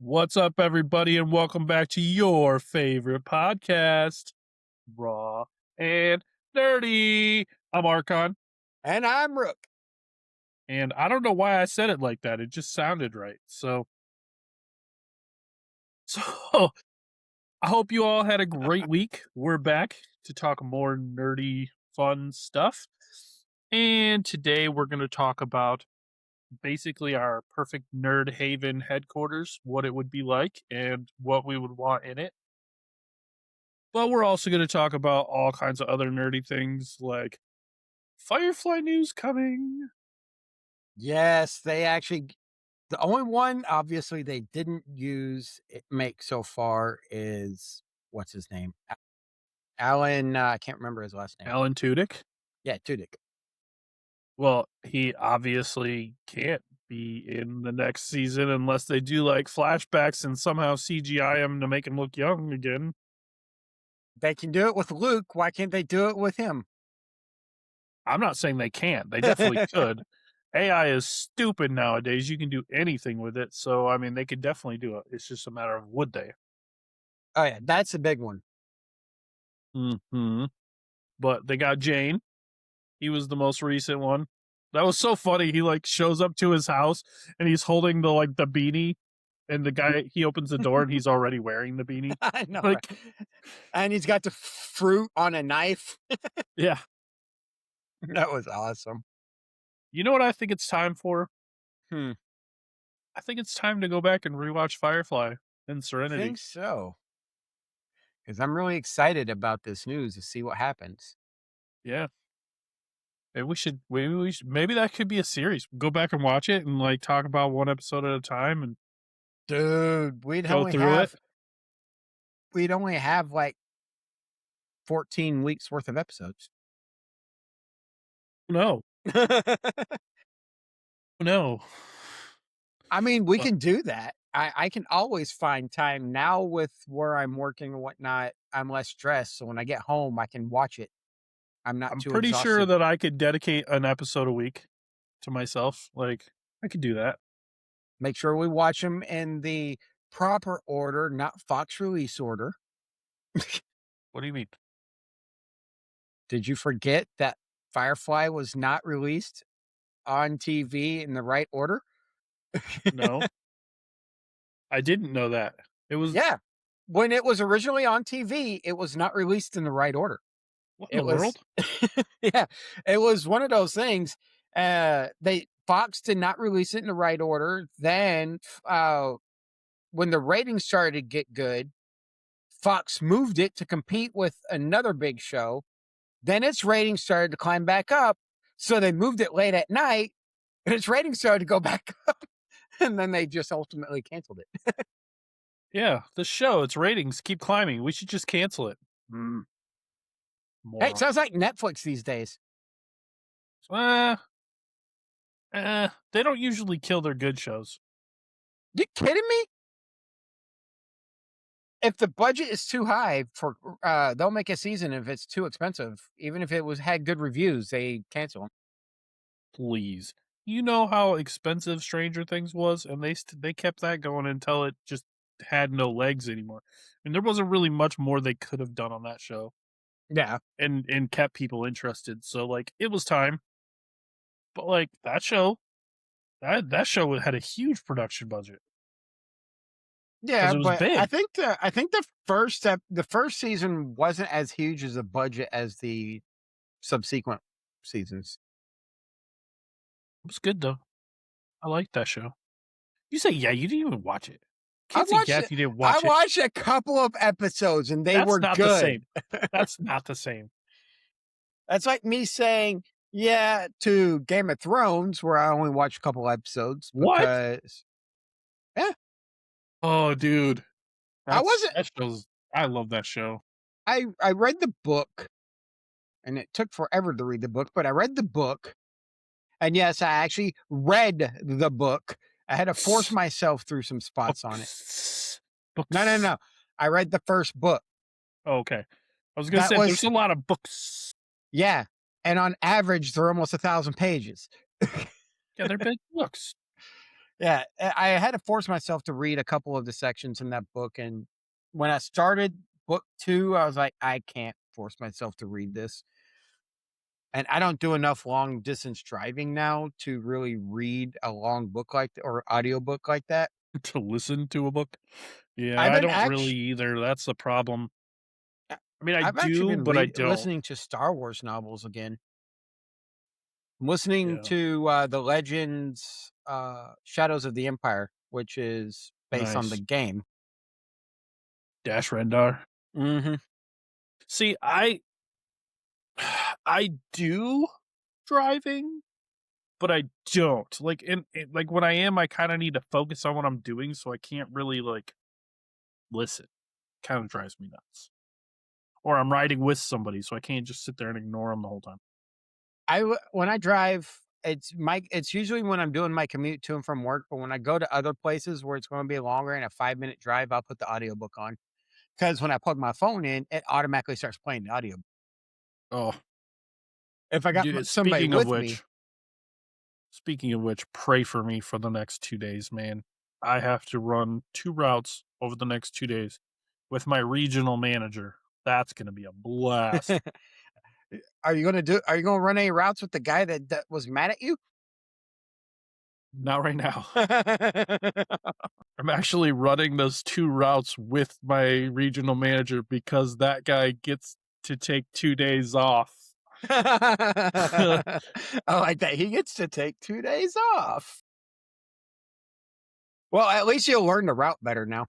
What's up, everybody, and welcome back to your favorite podcast, Raw and Nerdy. I'm Archon, And I'm Rook. and I don't know why I said it like that. It just sounded right. So I hope you all had a great week. We're back to talk more nerdy, fun stuff. And today we're going to talk about basically our perfect nerd haven headquarters, what it would be like, and what we would want in it. But we're also going to talk about all kinds of other nerdy things like Firefly news coming. Yes, the only one obviously they didn't make so far is what's his name? Alan, I can't remember his last name. Alan Tudyk. Yeah, Tudyk. Well, he obviously can't be in the next season unless they do like flashbacks and somehow CGI him to make him look young again. They can do it with Luke. Why can't they do it with him? I'm not saying they can't. They definitely could. AI is stupid nowadays. You can do anything with it. So, I mean, they could definitely do it. It's just a matter of would they? Oh yeah, that's a big one. Hmm. But they got Jane. He was the most recent one. That was so funny. He like shows up to his house and he's holding the beanie, and the guy he opens the door and he's already wearing the beanie. I know, Like, right? And he's got the fruit on a knife. yeah. That was awesome. You know what I think it's time for? Hmm. I think it's time to go back and rewatch Firefly and I Serenity. think so. Because I'm really excited about this news to see what happens. Yeah. Maybe that could be a series. Go back and watch it and like talk about one episode at a time and Dude, go through it. we'd only have like 14 weeks worth of episodes. No. No. I mean, we But can do that. I can always find time now with where I'm working and whatnot. I'm less stressed. So when I get home, I can watch it. I'm not I'm too pretty sure exhausted. that I could dedicate an episode a week to myself. Like, I could do that. Make sure we watch them in the proper order, not Fox release order. What do you mean? Did you forget that Firefly was not released on TV in the right order? No, I didn't know that. It was Yeah. When it was originally on TV, it was not released in the right order. what in the It was world? yeah, it was one of those things. They Fox did not release it in the right order. Then, when the ratings started to get good, Fox moved it to compete with another big show. Then its ratings started to climb back up, so they moved it late at night, and its ratings started to go back up, and then they just ultimately canceled it. Yeah, the show, its ratings keep climbing. We should just cancel it. Hey, it Moron. sounds like Netflix these days. Uh, they don't usually kill their good shows. You kidding me? If the budget is too high for, they'll make a season. If it's too expensive, even if it had good reviews, they cancel 'em. Please. You know how expensive Stranger Things was, and they kept that going until it just had no legs anymore. And there wasn't really much more they could have done on that show, Yeah. and kept people interested. So like it was time. But like that show had a huge production budget because Yeah, it was but I big. think the first season wasn't as huge as a budget as the subsequent seasons. It was good though. I liked that show. You say yeah, you didn't even watch it. I Can't say watched yeah it if you didn't I watch it. watched a couple of episodes and they That's were not the good. same. That's not the same. That's like me saying, yeah, to Game of Thrones, where I only watched a couple episodes What? because yeah, Oh, dude. I wasn't That show's I love that show. I read the book and it took forever to read the book, but I read the book. And yes, I actually read the book. I had to force myself through some spots on it. Books. No, no, Books. no. I read the first book. Oh, okay. I was gonna That say there's was a lot of books. yeah. And on average, they're almost 1,000 pages. Yeah, they're big books. Yeah, I had to force myself to read a couple of the sections in that book, and when I started book 2, I was like, "I can't force myself to read this." And I don't do enough long distance driving now to really read a long book like or audiobook like that. To listen to a book. Yeah, I've I been don't act really either. That's the problem. I mean, I I've actually do, been but I don't. listening to Star Wars novels again. I'm listening Yeah, to, the Legends, Shadows of the Empire, which is based on the nice. game. Dash Rendar. Mhm. See, I do driving, but I don't. Like like when I am, I kind of need to focus on what I'm doing, so I can't really like listen. Kind of drives me nuts. Or I'm riding with somebody, so I can't just sit there and ignore them the whole time. When I drive, it's usually when I'm doing my commute to and from work, but when I go to other places where it's gonna be longer and a 5-minute drive, I'll put the audiobook on. Because when I plug my phone in, it automatically starts playing the audio. Oh, If I got dude, somebody with me, speaking of which, pray for me for the next 2 days, man. I have to run 2 routes over the next 2 days with my regional manager. That's gonna be a blast. are you gonna run any routes with the guy that was mad at you? Not right now. I'm actually running those 2 routes with my regional manager because that guy gets to take 2 days off. I like that. He gets to take 2 days off. Well, at least you'll learn the route better now.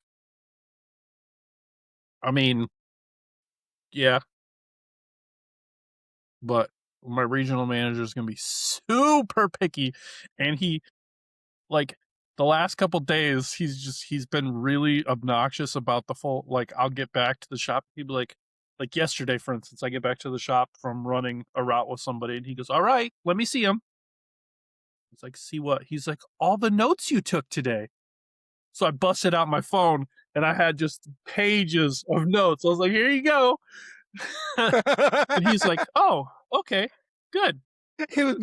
I mean, yeah, but my regional manager is gonna be super picky, and he like the last couple days he's been really obnoxious about the full like I'll get back to the shop. He'd be like yesterday, for instance, I get back to the shop from running a route with somebody, and he goes, "All right, let me see him." It's like, "See what?" He's like, "All the notes you took today." So I busted out my phone, and I had just pages of notes. I was like, "Here you go." And he's like, "Oh, okay, good." He was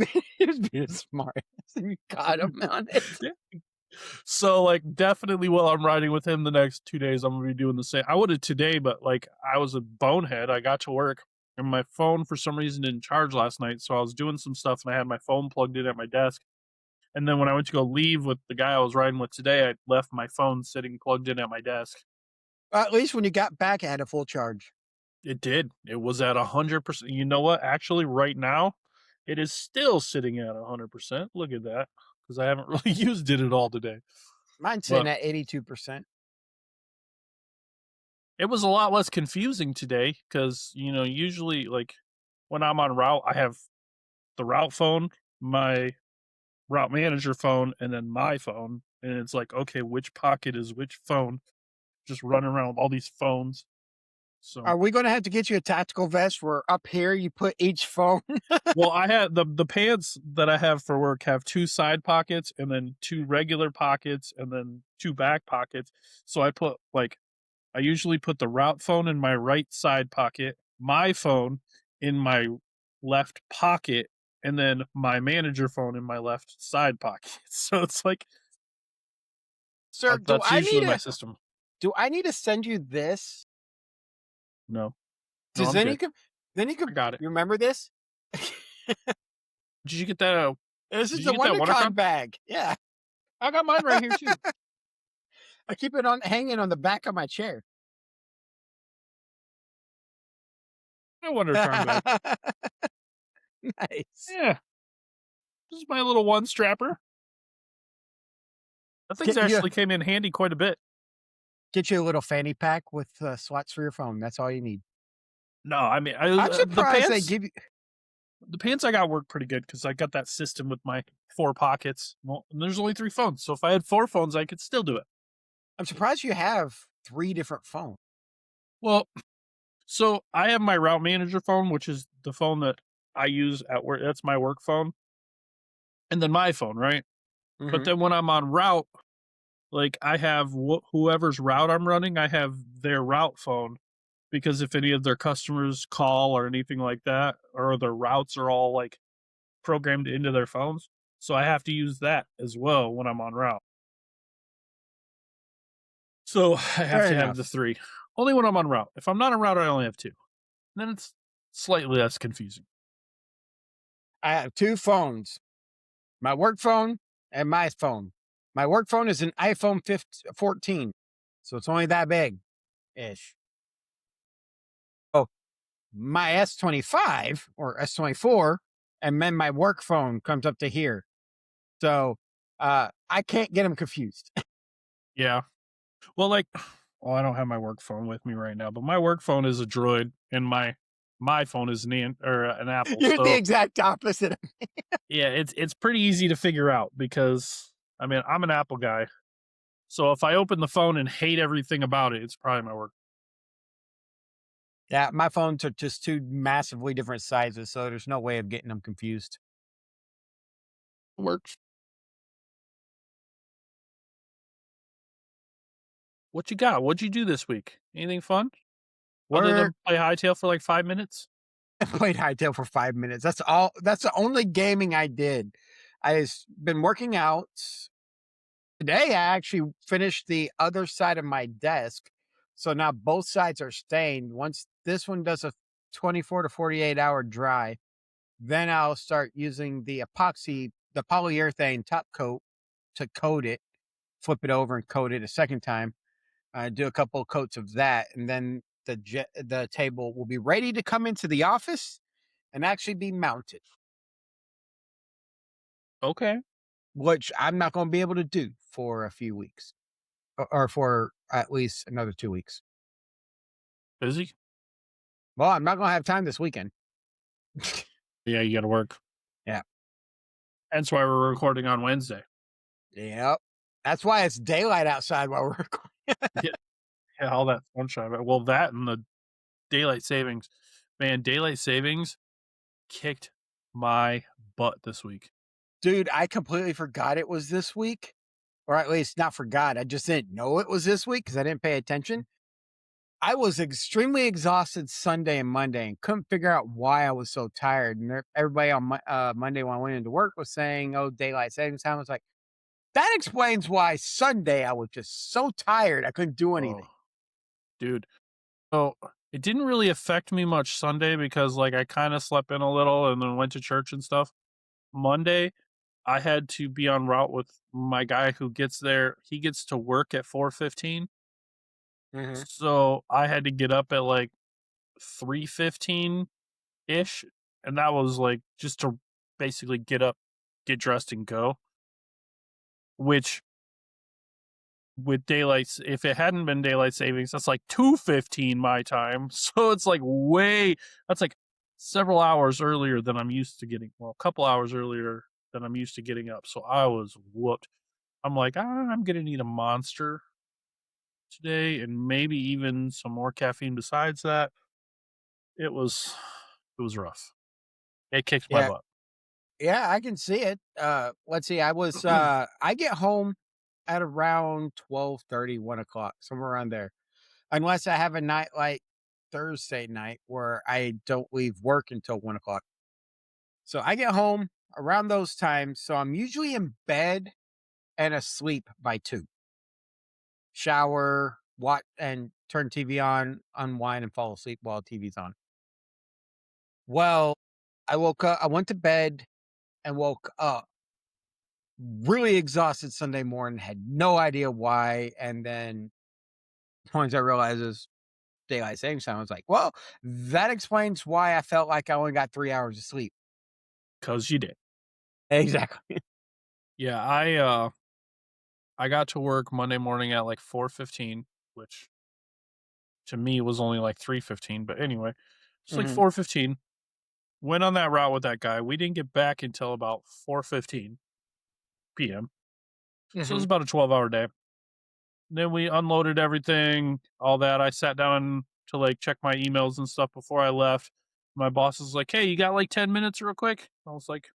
being smart. You got him on it. Yeah. So, like, definitely while I'm riding with him the next 2 days, I'm gonna be doing the same. I would've today, but, like, I was a bonehead. I got to work, and my phone, for some reason, didn't charge last night, so I was doing some stuff, and I had my phone plugged in at my desk, and then when I went to go leave with the guy I was riding with today, I left my phone sitting plugged in at my desk. At least when you got back, it had a full charge. It did. It was at 100%. You know what? Actually, right now, it is still sitting at 100%. Look at that, because I haven't really used it at all today. Mine's sitting But at 82%. it was a lot less confusing today because, usually, like, when I'm on route, I have the route phone, my route manager phone, and then my phone. And it's like, okay, which pocket is which phone? Just running around with all these phones. So, Are we gonna have to get you a tactical vest where up here you put each phone? well, I had the pants that I have for work have 2 side pockets and then 2 regular pockets and then 2 back pockets. So I usually put the route phone in my right side pocket, my phone in my left pocket, and then my manager phone in my left side pocket. So it's like Sir, that's usually my system. do I need to send you this? No, no, Does I'm good. then you I could got it. you remember this? Did you get that? This Did is you the get that WonderCon WonderCon? bag. Yeah. I got mine right here too. I keep it on hanging on the back of my chair. A WonderCon bag. Nice. Yeah, this is my little one strapper. That thing's Get you actually came in handy quite a bit. get you a little fanny pack with, slots for your phone. That's all you need. No, I mean, I'm surprised they give you the pants I got work pretty good because I got that system with my 4 pockets. Well, and there's only 3 phones, so if I had 4 phones, I could still do it. I'm surprised you have 3 different phones. Well, so I have my route manager phone, which is the phone that I use at work. That's my work phone, and then my phone, right? But Mhm. then when I'm on route, like I have whoever's route I'm running, I have their route phone because if any of their customers call or anything like that, or their routes are all like programmed into their phones, so I have to use that as well when I'm on route. So I have Fair to have the enough. 3. Only when I'm on route. If I'm not on route, I only have 2. Then it's slightly less confusing. I have 2 phones, my work phone and my phone. My work phone is an iPhone 14, so it's only that big-ish. Oh, my S25 or S24, and then my work phone comes up to here. So, I can't get them confused. Yeah. Well, like, well, I don't have my work phone with me right now, but my work phone is a Droid, and my phone is an Apple. You're the So exact opposite. yeah, it's pretty easy to figure out because I mean I'm an Apple guy. So if I open the phone and hate everything about it, it's probably my work. Yeah, my phones are just 2 massively different sizes, so there's no way of getting them confused. Works. What you got? What'd you do this week? Anything fun other than Work. play Hightail for like 5 minutes? I played Hytale for 5 minutes. That's the only gaming I did. Been working out. Today, I actually finished the other side of my desk, so now both sides are stained. Once this one does a 24 to 48-hour dry, then I'll start using the polyurethane top coat to coat it, flip it over and coat it a second time. Do a couple of coats of that, and then the table will be ready to come into the office and actually be mounted, Okay, which I'm not going to be able to do for a few weeks or for at least another 2 weeks. busy. Well, I'm not going to have time this weekend. Yeah, you got to work. Yeah. Hence why we're recording on Wednesday. Yep. That's why it's daylight outside while we're recording. Yeah, yeah, all that sunshine. Well, that and the daylight savings, man. Daylight savings kicked my butt this week. Dude, I completely forgot it was this week, or at least not forgot. I just didn't know it was this week because I didn't pay attention. I was extremely exhausted Sunday and Monday and couldn't figure out why I was so tired. And everybody on Monday when I went into work was saying, "Oh, daylight savings time." I was like, that explains why Sunday I was just so tired I couldn't do Oh, anything. dude. So it didn't really affect me much Sunday because like I kind of slept in a little and then went to church and stuff. Monday, I had to be on route with my guy who gets there. He gets to work at 4:15. Hmm. So I had to get up at like 3:15 ish. And that was like just to basically get up, get dressed and go, which with if it hadn't been daylight savings, that's like 2:15 my time. So it's like that's like several hours earlier than I'm used to getting. Well, a couple hours earlier than I'm used to getting up. So I was whooped. I'm like, I'm gonna need a monster today, and maybe even some more caffeine besides that. It was, it was rough. It kicked my Yeah. butt. Yeah, I can see it. Let's see. I get home at around 12:30, 1 o'clock, somewhere around there. Unless I have a night like Thursday night where I don't leave work until 1 o'clock. So I get home around those times. So I'm usually in bed and asleep by 2. Shower, watch, and turn TV on, unwind, and fall asleep while TV's on. Well, I woke up, I went to bed and woke up really exhausted Sunday morning, had no idea why. And then once I realized it was daylight savings time, I was like, well, that explains why I felt like I only got 3 hours of sleep. Cause you did. Exactly. Yeah, I got to work Monday morning at like 4:15, which to me was only like 3:15, but anyway, it's like Hmm. 4:15. Went on that route with that guy. We didn't get back until about 4:15 p.m. So it was Hmm. about a 12-hour day. Then we unloaded everything, all that. I sat down to like check my emails and stuff before I left. My boss was like, "Hey, you got like 10 minutes real quick?" I was like,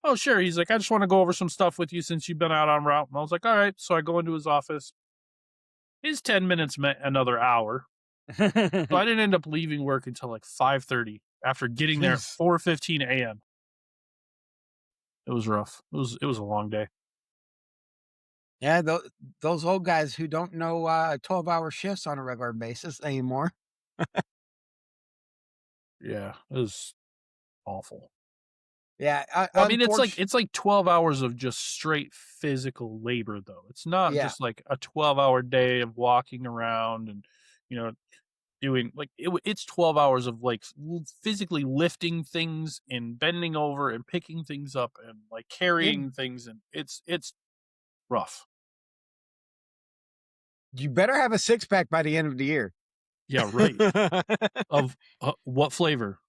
"Oh, sure." He's like, "I just want to go over some stuff with you since you've been out on route." And I was like, "All right." So I go into his office. His 10 minutes meant another hour. So I didn't end up leaving work until like 5:30 after getting there at 4:15 a.m. It was rough. It was a long day. Yeah, those old guys who don't know 12-hour shifts on a regular basis anymore. Yeah, it was awful. Yeah, Well, I mean, unfortunately, it's like 12 hours of just straight physical labor, though. It's not yeah. just like a 12-hour day of walking around and, you know, doing like it's 12 hours of like physically lifting things and bending over and picking things up and like You carrying things, and it's rough. you better have a six pack by the end of the year. Yeah, right. Of what flavor?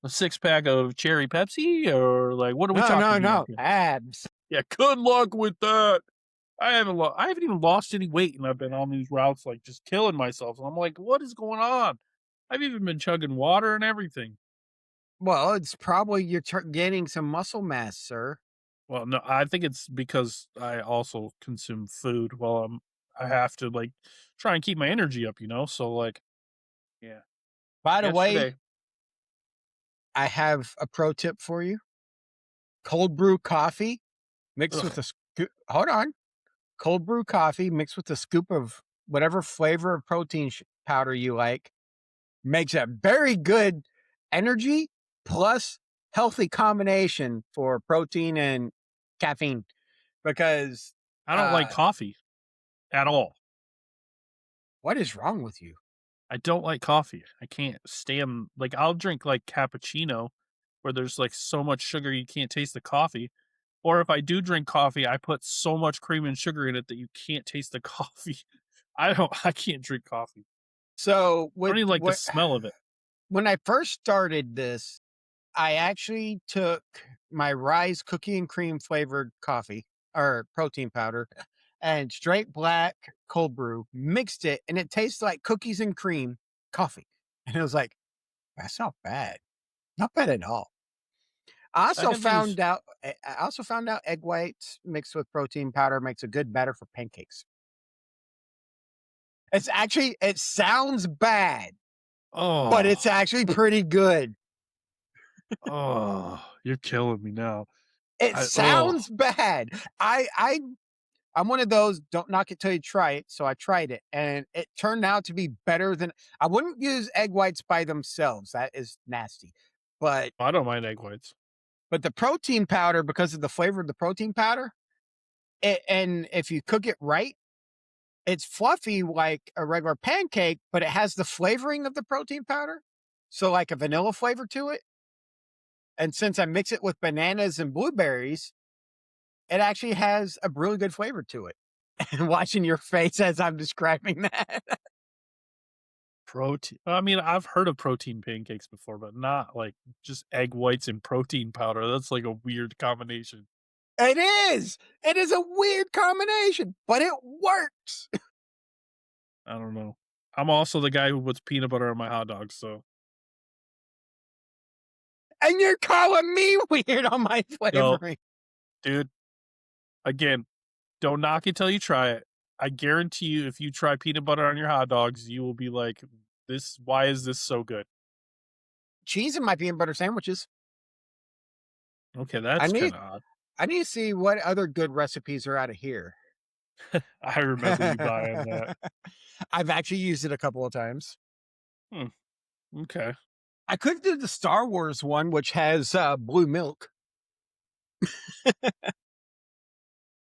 A six pack of cherry Pepsi, or like what are we No, no, talking here? no, abs. Yeah, good luck with that. I haven't even lost any weight, and I've been on these routes, like, just killing myself, and I'm like, "What is going on?" I've even been chugging water and everything. Well, it's probably you're gaining some muscle mass, sir. Well, no, I think it's because I also consume food while I have to, like, try and keep my energy up, so, like, yeah. By the way, Yesterday I have a pro tip for you. Cold brew coffee mixed with ugh, a scoop. Hold on. Cold brew coffee mixed with a scoop of whatever flavor of protein powder you like makes a very good energy plus healthy combination for protein and caffeine because I don't like uh coffee at all. what is wrong with you? I don't like coffee. I can't stand like, I'll drink, like, cappuccino where there's, like, so much sugar you can't taste the coffee. Or if I do drink coffee, I put so much cream and sugar in it that you can't taste the coffee. I can't drink coffee. So I with don't even like the what smell of it. when I first started this, I actually took my Rise cookie and cream flavored coffee or protein powder and straight black cold brew, mixed it, and it tastes like cookies and cream coffee. And it was like, that's not bad. Not bad at all. I have these I also found out egg whites mixed with protein powder makes a good batter for pancakes. It sounds bad, but oh, it's actually pretty good. oh, you're killing me now. It I oh, sounds bad. I'm one of those, don't knock it till you try it. So I tried it and it turned out to be better than I wouldn't use egg whites by themselves. That is nasty. But I don't mind egg whites. the protein powder, because of the flavor of the protein powder, and if you cook it right, it's fluffy like a regular pancake, but it has the flavoring of the protein powder. So like a vanilla flavor to it. And since I mix it with bananas and blueberries, it actually has a really good flavor to it. And watching your face as I'm describing that. Protein I mean, I've heard of protein pancakes before, but not like just egg whites and protein powder. That's like a weird combination. It is. It is a weird combination, but it works. I don't know. I'm also the guy who puts peanut butter on my hot dogs, so And you're calling me weird on my no, flavoring. dude, again, don't knock it till you try it. I guarantee you if you try peanut butter on your hot dogs, you will be like, "This why is this so good?" Cheese in my peanut butter sandwiches. Okay, I that's need kinda odd. I need to see what other good recipes are out of here. I remember you buying that. I've actually used it a couple of times. Hmm, okay. I could do the Star Wars one, which has blue milk.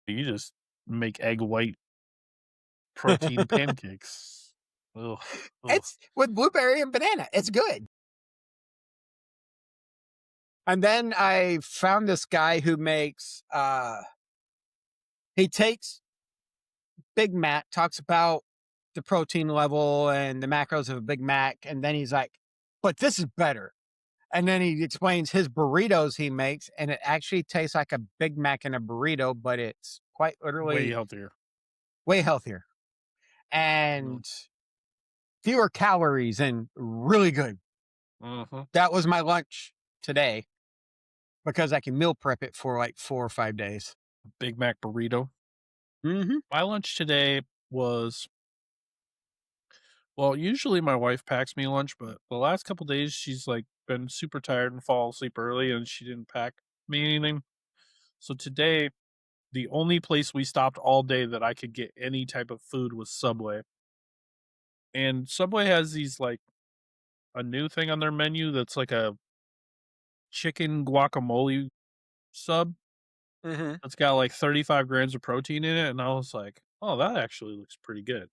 You just make egg white protein pancakes. Ugh, ugh. It's with blueberry and banana. It's good. And then I found this guy who makes he takes Big Mac, talks about the protein level and the macros of a Big Mac, and then he's like, "But this is better." And then he explains his burritos he makes, and it actually tastes like a Big Mac in a burrito, but it's quite Way literally healthier. way healthier Mm, and fewer calories and really good. mhm. That was my lunch today because I can meal prep it for like 4 or 5 days. Big Mac burrito. Mhm. My lunch today was well, usually my wife packs me lunch, but the last couple days she's like been super tired and fall asleep early and she didn't pack me anything. So today the only place we stopped all day that I could get any type of food was Subway. And Subway has these like a new thing on their menu that's like a chicken guacamole sub Mhm. that's got like 35 grams of protein in it. And I was like, oh, that actually looks pretty good.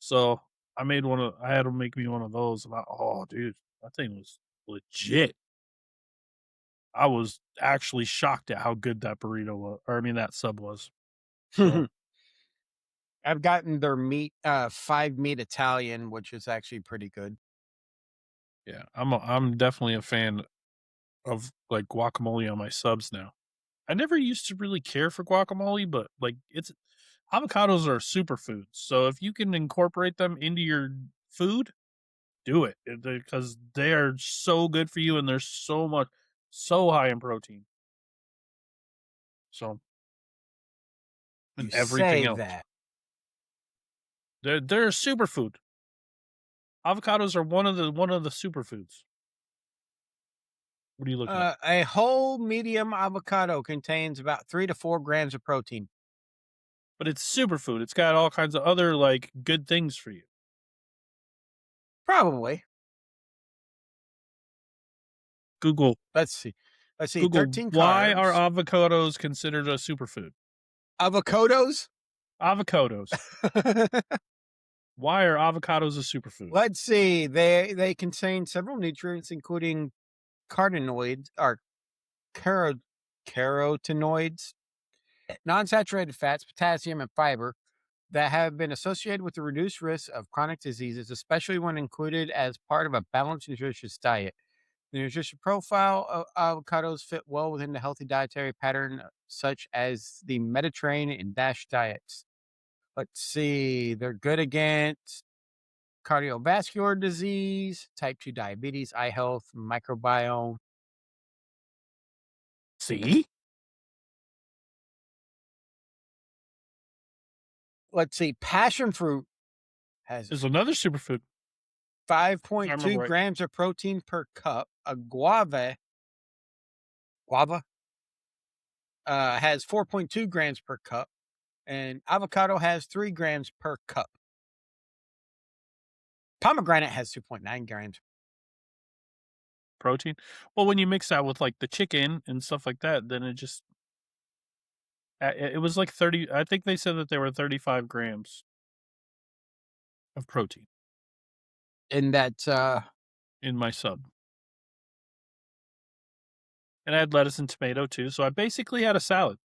So I had to make me one of those. And oh, dude, that thing was legit. I was actually shocked at how good that burrito was, or I mean, that sub was. So, I've gotten their 5 meat Italian, which is actually pretty good. yeah, I'm definitely a fan of like guacamole on my subs now. I never used to really care for guacamole, but like avocados are superfoods. So if you can incorporate them into your food, do it because they are so good for you and they're so high in protein. So and You everything say else. that. They're a superfood. Avocados are one of the superfoods. What are you looking at? A whole medium avocado contains about 3 to 4 grams of protein. But it's superfood. It's got all kinds of other like good things for you. Probably. Google Let's see. Let's see. Google 13 why are carbs. avocados considered a superfood? Avocados? Avocados. Why are avocados a superfood? Let's see. They contain several nutrients, including carotenoids or carotenoids, non-saturated fats, potassium, and fiber that have been associated with the reduced risk of chronic diseases, especially when included as part of a balanced, nutritious diet. The nutrition profile of avocados fit well within the healthy dietary pattern, such as the Mediterranean and DASH diets. Let's see, they're good against cardiovascular disease, type 2 diabetes, eye health, microbiome. See? Let's see, passion fruit has There's another superfood. I remember 5.2 right. grams of protein per cup. A guava has 4.2 grams per cup, and avocado has 3 grams per cup. Pomegranate has 2.9 grams. Protein. Well, when you mix that with like the chicken and stuff like that, then it was like 30. I think they said that they were 35 grams of protein And that, in my sub. And I had lettuce and tomato too. So I basically had a salad.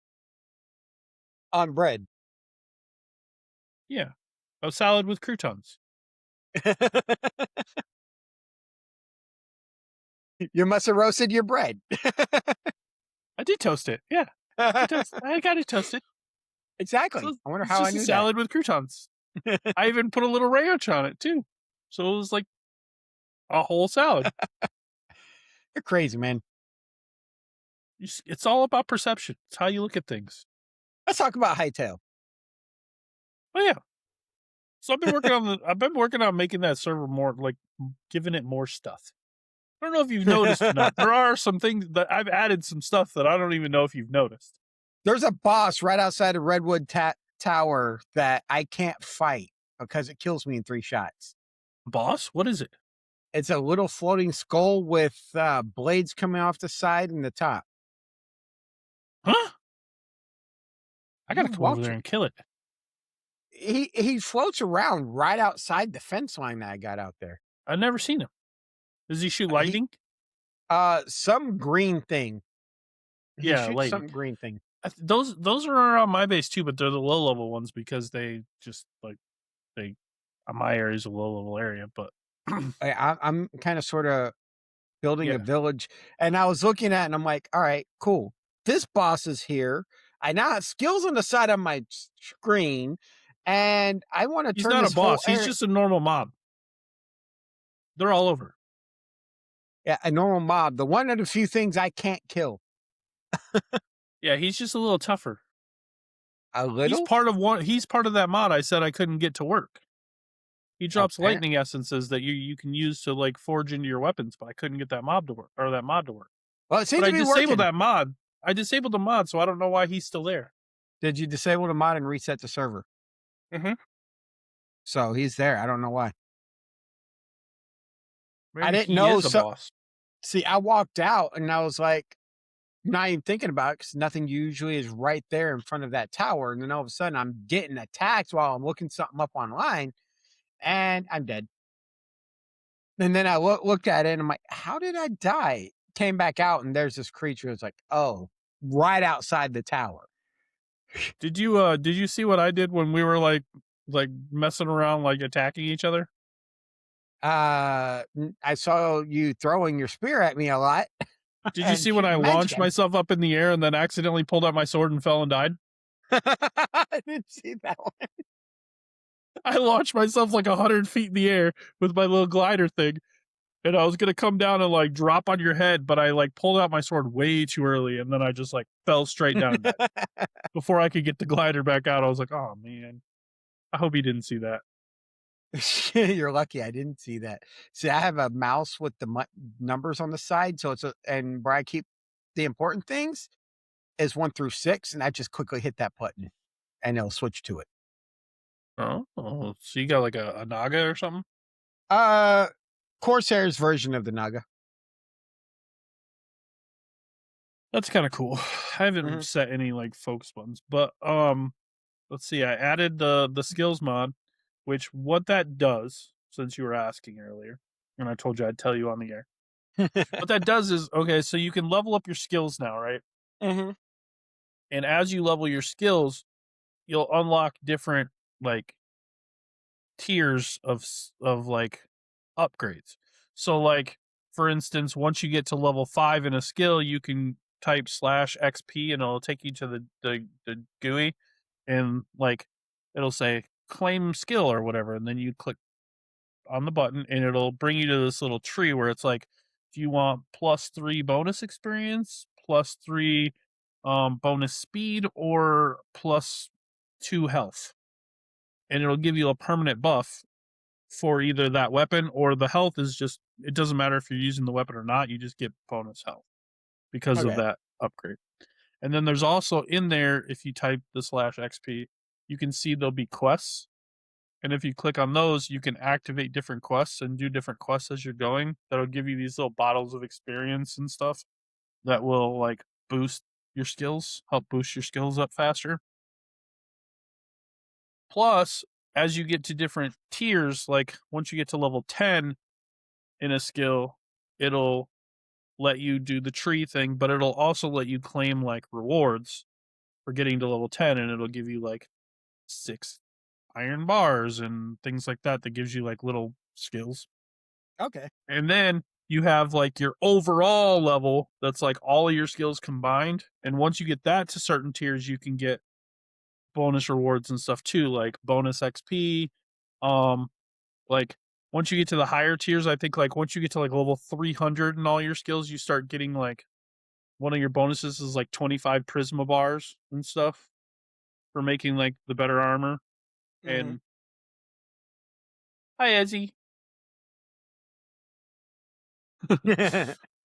on bread. Yeah. A salad with croutons. You must have roasted your bread. I did toast it. Yeah. I got it toasted. Exactly. So I wonder it's how I just a knew salad with croutons. I even put a little ranch on it too. So it was like a whole salad. You're crazy, man. It's all about perception. It's how you look at things. Let's talk about hightail. Oh yeah. So I've been working on making that server more like giving it more stuff. I don't know if you've noticed or not. There are some things that I've added some stuff that I don't even know if you've noticed. There's a boss right outside of Redwood Tower that I can't fight because it kills me in 3 shots. Boss, what is it? It's a little floating skull with blades coming off the side and the top. Huh? I gotta You come over watch there it. and kill it. He floats around right outside the fence line that I got out there. I've never seen him. Does he shoot lightning? Some green thing. He Yeah, shoots lightning. some green thing. Those are around my base too, but they're the low level ones because they just like my area is a low level area. But I'm kind of sort of building Yeah. a village, and I was looking at it and I'm like, all right, cool. This boss is here. I now have skills on the side of my screen, and I want to he's turn not this a boss. whole He's area. just a normal mob. They're all over. Yeah, a normal mob. The one of the few things I can't kill. Yeah, he's just a little tougher. A little. He's part of that mod I said I couldn't get to work. He drops Apparent- lightning essences that you can use to like forge into your weapons, but I couldn't get that mob to work or that mod to work. Well, it seems But I to be disabled working. that mod. I disabled the mod, so I don't know why he's still there. Did you disable the mod and reset the server? Mhm. So he's there. I don't know why. I Maybe didn't he know. is a So boss. see, I walked out and I was like, not even thinking about it because nothing usually is right there in front of that tower. And then all of a sudden, I'm getting attacked while I'm looking something up online, and I'm dead. And then I looked at it and I'm like, how did I die? Came back out and there's this creature. It's like, oh, right outside the tower. Did you see what I did when we were like messing around, like attacking each other? I saw you throwing your spear at me a lot Did you and see when I shooting magic launched at me. myself up in the air and then accidentally pulled out my sword and fell and died? I didn't see that one. I launched myself like 100 feet in the air with my little glider thing, and I was gonna come down and like drop on your head, but I like pulled out my sword way too early, and then I just like fell straight down and died. Before I could get the glider back out, I was like, "Oh man, I hope he didn't see that." You're lucky I didn't see that. See, I have a mouse with the numbers on the side, so and where I keep the important things is 1 through 6, and I just quickly hit that button, and it'll switch to it. Oh, so you got like a Naga or something? Uh, Corsair's version of the Naga. That's kind of cool. I haven't Mhm. set any like focus buttons, but let's see. I added the skills mod, which what that does, since you were asking earlier, and I told you I'd tell you on the air. What that does is okay, so you can level up your skills now, right? Mhm. And as you level your skills, you'll unlock different like tiers of like upgrades. So like for instance, once you get to level 5 in a skill, you can type /XP and it'll take you to the GUI and like it'll say claim skill or whatever, and then you click on the button and it'll bring you to this little tree where it's like if you want +3 bonus experience, +3 bonus speed, or +2 health. And it'll give you a permanent buff for either that weapon or the health is just it doesn't matter if you're using the weapon or not, you just get bonus health because of Okay. that upgrade. And then there's also in there, if you type the /XP, you can see there'll be quests. And if you click on those, you can activate different quests and do different quests as you're going. That'll give you these little bottles of experience and stuff that will like boost your skills, help boost your skills up faster. Plus, as you get to different tiers, like once you get to level 10 in a skill, it'll let you do the tree thing, but it'll also let you claim like rewards for getting to level 10 and it'll give you like 6 iron bars and things like that that gives you like little skills. Okay. And then you have like your overall level that's like all of your skills combined. And once you get that to certain tiers, you can get bonus rewards and stuff too, like bonus XP. Um, like once you get to the higher tiers, I think like once you get to like level 300 and all your skills, you start getting like one of your bonuses is like 25 Prisma bars and stuff for making like the better armor. Mhm. And hi, Ezzy.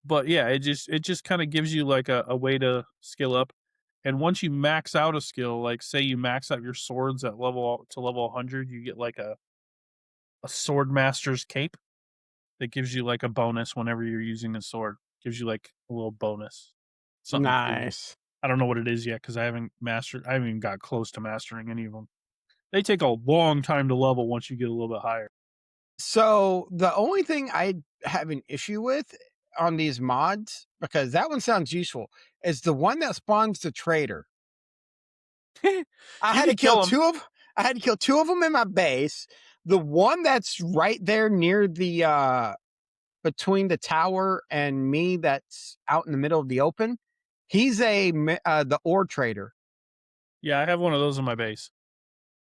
But yeah, it just kind of gives you like a way to skill up. And once you max out a skill, like say you max out your swords at level 100, you get like a sword master's cape that gives you like a bonus whenever you're using a sword. Gives you like a little bonus. Something cool. Nice. I don't know what it is yet because I haven't even got close to mastering any of them. They take a long time to level once you get a little bit higher. So the only thing I have an issue with on these mods, because that one sounds useful, is the one that spawns the trader. I You had to can kill kill them. 2 of I had to kill 2 of them in my base. The one that's right there near the, between the tower and me that's out in the middle of the open, he's the ore trader. Yeah, I have one of those in my base.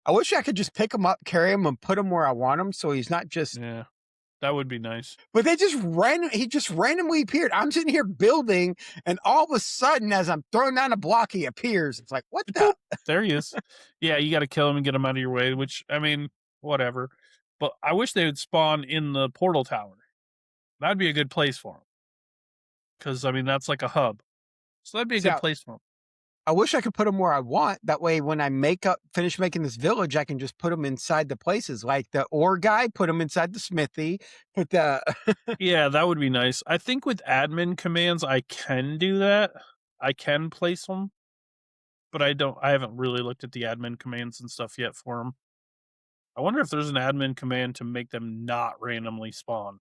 I wish I could just pick him up, carry him, and put him where I want him so he's not just Yeah, that would be nice. but he just randomly appeared. I'm sitting here building, and all of a sudden, as I'm throwing down a block, he appears. It's like, what the? Boop, there he is. Yeah, you got to kill him and get him out of your way. Which I mean, whatever. But I wish they would spawn in the portal tower. That'd be a good place for them. Because I mean, that's like a hub. So that'd be a See, good place for them. I wish I could put them where I want. That way, when I finish making this village, I can just put them inside the places. Like the ore guy, put them inside the smithy. Put the Yeah, that would be nice. I think with admin commands, I can do that. I can place them, but I haven't really looked at the admin commands and stuff yet for them. I wonder if there's an admin command to make them not randomly spawn.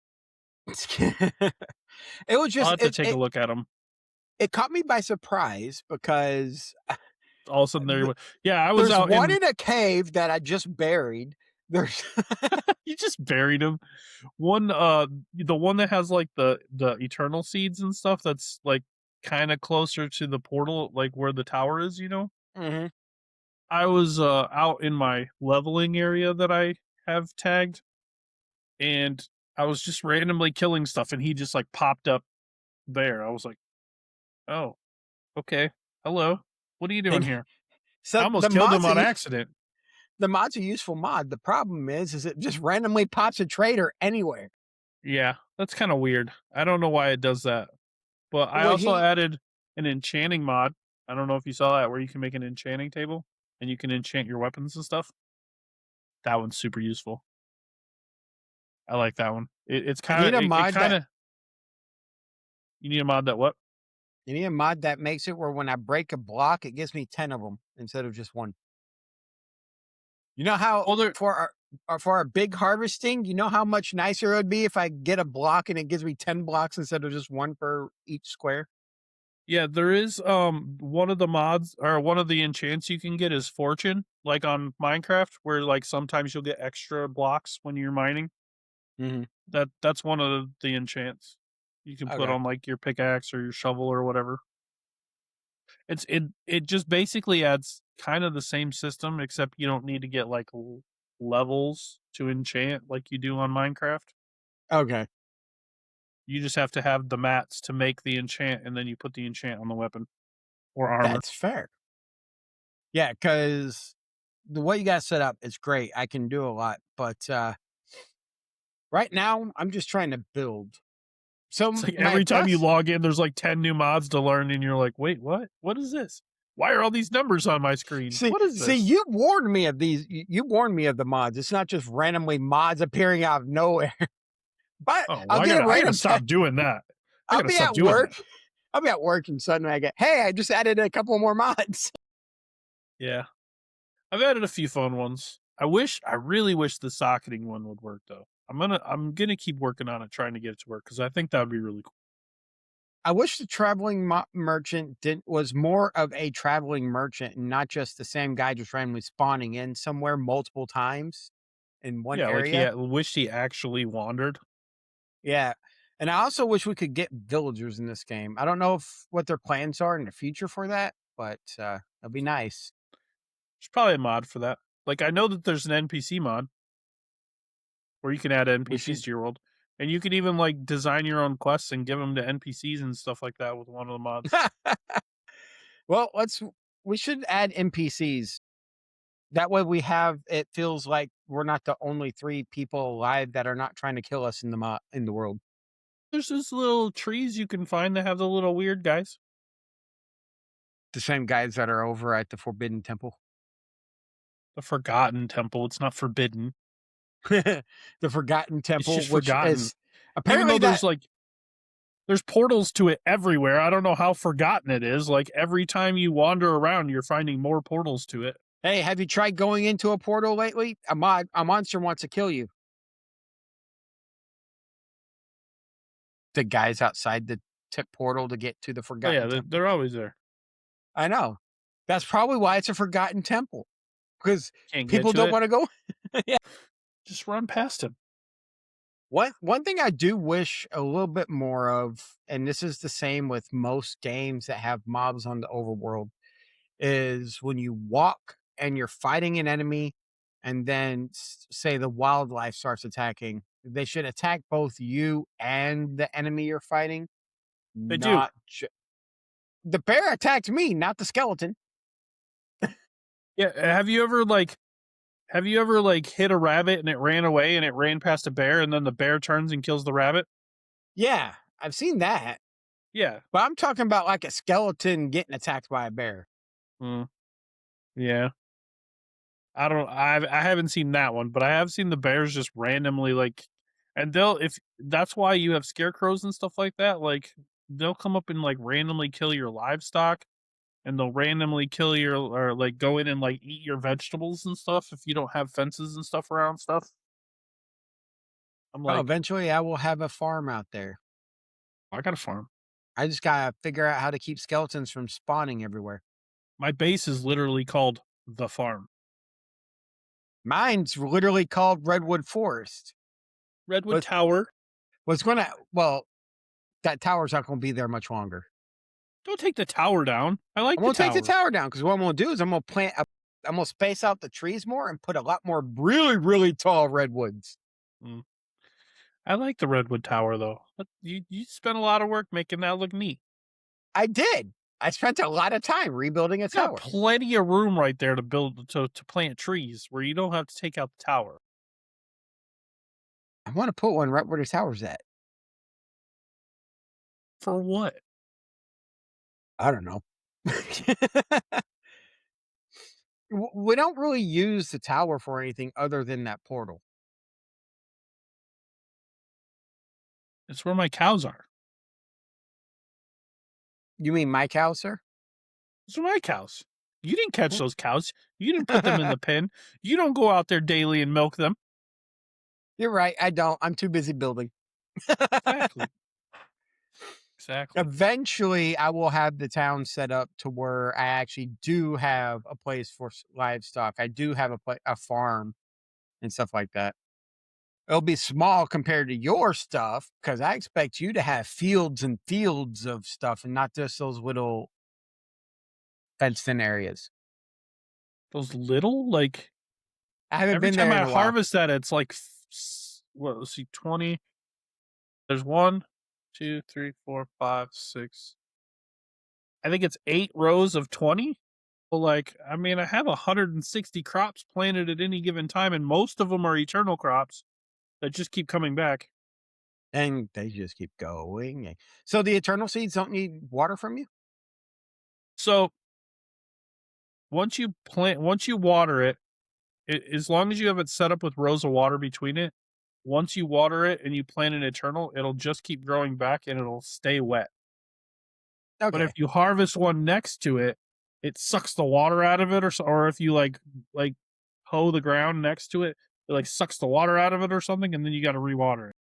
it was I'll just have to take a look at them. it caught me by surprise because All of a sudden, I was there's out one in. in a cave that I just buried. There's You just buried him. One, the one that has like the eternal seeds and stuff. That's like kind of closer to the portal, like where the tower is. Mhm. I was out in my leveling area that I have tagged, and I was just randomly killing stuff, and he just like popped up there. I was like, "Oh, okay, hello, what are you doing And here?" I so almost killed him on accident. the mod's a useful mod. The problem is it just randomly pops a trader anywhere. Yeah, that's kind of weird. I don't know why it does that, but I Well, also added an enchanting mod. I don't know if you saw that, where you can make an enchanting table and you can enchant your weapons and stuff. That one's super useful. I like that one. It's you kind need of a it mod kind that of. You need a mod that what? you need a mod that makes it where when I break a block, it gives me 10 of them instead of just one. You know how Well, there, for our big harvesting, you know how much nicer it would be if I get a block and it gives me 10 blocks instead of just one per each square? yeah, there is one of the mods or one of the enchants you can get is fortune, like on Minecraft, where like sometimes you'll get extra blocks when you're mining. Mhm. That's one of the enchants you can put Okay. on like your pickaxe or your shovel or whatever. It just basically adds kind of the same system, except you don't need to get like levels to enchant like you do on Minecraft. Okay. You just have to have the mats to make the enchant, and then you put the enchant on the weapon or armor. That's fair. Yeah, because the way you guys set up is great. I can do a lot, but right now I'm just trying to build. It's So like my every time you best log in, there's like 10 new mods to learn, and you're like, wait, what? What is this? Why are all these numbers on my screen? see What is see this? you warned me of these. You warned me of the mods. It's not just randomly mods appearing out of nowhere. But Oh, I'll well, get a I gotta random stop doing that. I I'll gotta be stop at doing work. that. I'll be at work and suddenly I get, hey, I just added a couple more mods. Yeah. I've added a few fun ones. I really wish the socketing one would work though. I'm gonna keep working on it, trying to get it to work, because I think that would be really cool. I wish the traveling merchant was more of a traveling merchant and not just the same guy just randomly spawning in somewhere multiple times in one Yeah, like area. wished he actually wandered. Yeah. And I also wish we could get villagers in this game. I don't know what their plans are in the future for that, but it'd be nice. There's probably a mod for that. Like I know that there's an NPC mod where you can add We NPCs should to your world, and you can even like design your own quests and give them to NPCs and stuff like that with one of the mods. well, we should add NPCs. That way it feels like we're not the only 3 people alive that are not trying to kill us in the world. There's those little trees you can find that have the little weird guys. The same guys that are over at the Forbidden Temple. The Forgotten Temple. It's not forbidden. The Forgotten It's Temple, just which forgotten. is Even though apparently that there's portals to it everywhere. I don't know how forgotten it is. Like every time you wander around, you're finding more portals to it. hey, have you tried going into a portal lately? A monster wants to kill you. The guys outside the tip portal to get to the Oh yeah, Forgotten Temple. they're always there. I know. That's probably why it's a Forgotten Temple, because Can't get people to don't it. wanna go. Yeah. Just run past him. One thing I do wish a little bit more of, and this is the same with most games that have mobs on the overworld, is when you walk and you're fighting an enemy, and then say the wildlife starts attacking, they should attack both you and the enemy you're fighting. They do. Not the bear attacked me, not the skeleton. Yeah. Have you ever like hit a rabbit and it ran away and it ran past a bear and then the bear turns and kills the rabbit? Yeah, I've seen that, Yeah. but I'm talking about like a skeleton getting attacked by a bear. Mm, yeah. I haven't seen that one, but I have seen the bears just randomly, like, and they'll if that's why you have scarecrows and stuff like that, like, they'll come up and, like, randomly kill your livestock, and they'll randomly kill your or, like, go in and, like, eat your vegetables and stuff if you don't have fences and stuff around stuff. I'm Oh, like, eventually I will have a farm out there. "I got a farm." I just gotta figure out how to keep skeletons from spawning everywhere. My base is literally called "The Farm." Mine's literally called Redwood Forest. Redwood Was Tower. was gonna well, that tower's not gonna be there much longer. Don't take the tower down. I like I'm the gonna take the tower. tower down because what I'm gonna do is I'm gonna space out the trees more and put a lot more really, really tall redwoods. Mm. I like the redwood tower, though. But you spent a lot of work making that look neat. I did. I spent a lot of time rebuilding a You got tower. plenty of room right there to build to plant trees where you don't have to take out the tower. I wanna put one right where the tower's at. For what? I don't know. We don't really use the tower for anything other than that portal. It's where my cows are. You mean my cow, sir? Those are my cows. You didn't catch those cows. You didn't put them in the pen. You don't go out there daily and milk them. You're right, I don't. I'm too busy building. Exactly. Exactly. Eventually, I will have the town set up to where I actually do have a place for livestock. I do have a farm and stuff like that. It'll be small compared to your stuff because I expect you to have fields and fields of stuff and not just those little fenced in areas. Those little, like, I haven't every been time there in I a while. harvest that, it's like, what, let's see, 20. There's one, 2, 3, 4, 5, 6. I think it's 8 rows of 20. Well, like, I mean, I have 160 crops planted at any given time, and most of them are eternal crops that just keep coming back. And they just keep going. So the eternal seeds don't need water from you? So once you water it, as long as you have it set up with rows of water between it, once you water it and you plant an eternal, it'll just keep growing back and it'll stay wet. But if Okay. you harvest one next to it, it sucks the water out of it, or if you like hoe the ground next to it, it like sucks the water out of it or something, and then you got to rewater it.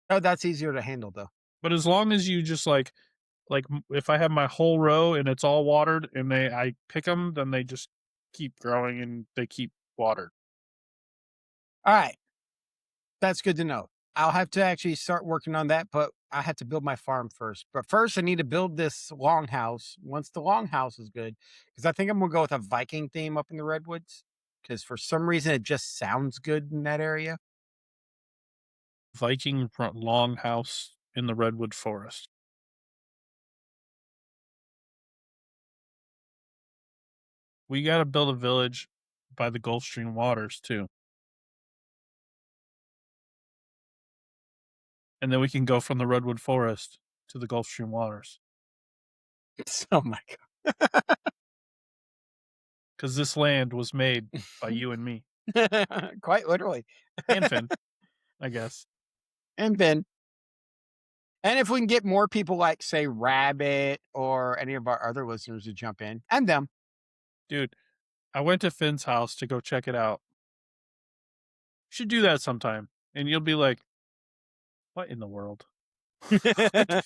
Oh, that's easier to handle though. But as long as you just if I have my whole row and it's all watered and I pick them, then they just keep growing and they keep watered. All right. That's good to know. I'll have to actually start working on that, but I have to build my farm first. But first, I need to build this longhouse. Once the longhouse is good, because I think I'm gonna go with a Viking theme up in the redwoods. Because for some reason, it just sounds good in that area. Viking longhouse in the redwood forest. We got to build a village by the Gulf Stream waters too, and then we can go from the redwood forest to the Gulf Stream waters Oh my because this land was made by you and me god! Quite literally. and Finn, I guess. And Ben. And if we can get more people like, say, Rabbit or any of our other listeners to jump in, and them. Dude, I went to Finn's house to go check it out. Should do that sometime, and you'll be like, "What in the world?" Like,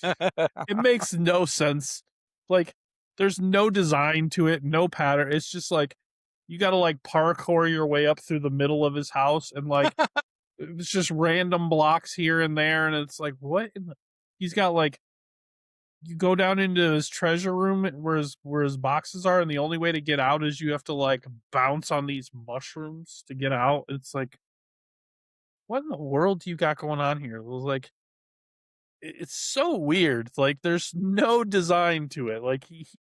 it makes no sense. Like, there's no design to it, no pattern. It's just like you gotta like parkour your way up through the middle of his house and like it's just random blocks here and there, and it's like, what in the he's got like you go down into his treasure room where his boxes are, and the only way to get out is you have to like bounce on these mushrooms to get out. It's like, what in the world do you got going on here? It was like it's so weird. Like there's no design to it. Like it's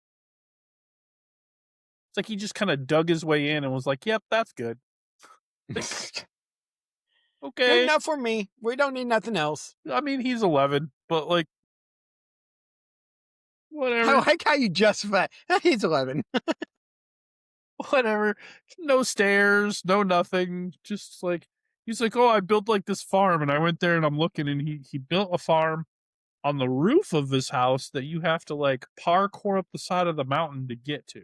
like he just kind of dug his way in and was like, "Yep, that's good." Like, Good okay. enough for me. We don't need nothing else. I mean, he's 11, but like I Whatever. like how you justify. He's 11. Whatever. No stairs, no nothing. Just like he's like, oh, I built like this farm, and I went there and I'm looking, and he built a farm on the roof of his house that you have to like parkour up the side of the mountain to get to.